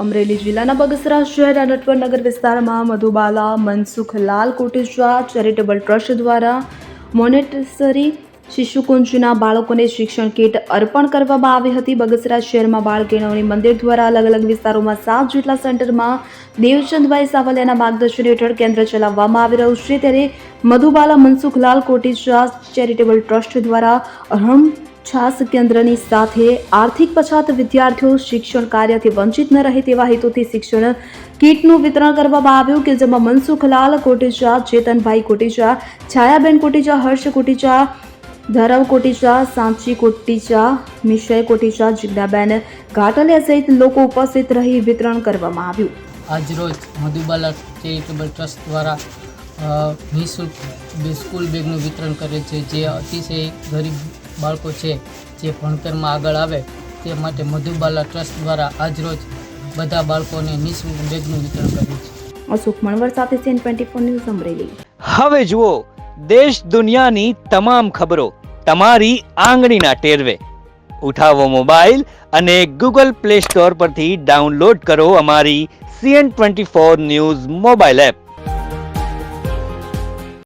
અમરેલી જિલ્લાના બગસરા શહેરના નટવરનગર વિસ્તારમાં મધુબાલા મનસુખલાલ કોટેચા ચેરિટેબલ ટ્રસ્ટ દ્વારા મોનેટેસરી શિશુકુંજના બાળકોને શિક્ષણ કીટ અર્પણ કરવામાં આવી હતી. બગસરા શહેરમાં બાળ કેળવણી મંદિર દ્વારા અલગ અલગ વિસ્તારોમાં 7 જેટલા સેન્ટરમાં દેવચંદભાઈ સાવલિયાના માર્ગદર્શન હેઠળ કેન્દ્ર ચલાવવામાં આવી રહ્યું છે. ત્યારે મધુબાલા મનસુખલાલ કોટેચા ચેરિટેબલ ટ્રસ્ટ દ્વારા અહમ છાસ કેન્દ્રની સાથે આર્થિક પછાત વિદ્યાર્થીઓ શિક્ષણ કાર્યથી વંચિત ન રહે તેવા હેતુથી શિક્ષણ કીટનું વિતરણ કરવામાં આવ્યું કે જેમાં મનસુખલાલ કોટેચા, ચેતનભાઈ કોટેચા, છાયાબેન કોટેચા, હર્ષ કોટેચા, ધરવ કોટેચા, સાંચી કોટેચા, મિશય કોટેચા, જિજ્ઞાબેન ઘાટલિયા સહિત લોકો ઉપસ્થિત રહી વિતરણ કરવામાં આવ્યું. આજરોજ મધુબાલા ચેરિટેબલ ટ્રસ્ટ દ્વારા નિઃશુલ્ક સ્કૂલ બેગનું વિતરણ કરે છે. જે અતિશય ગરીબ બાળકો છે જે ભણતરમાં આગળ આવે તે માટે મધુબાલા ટ્રસ્ટ દ્વારા આજરોજ બધા બાળકોને નિઃશુલ્ક બેગનું વિતરણ કર્યું છે. અશોક મણવર સાથે CN24 ન્યૂઝ અમરેલી. હવે જુઓ દેશ દુનિયાની તમામ ખબરો તમારી આંગળીના ટેરવે. ઉઠાવો મોબાઈલ અને Google Play Store પરથી ડાઉનલોડ કરો અમારી CN24 ન્યૂઝ મોબાઈલ એપ.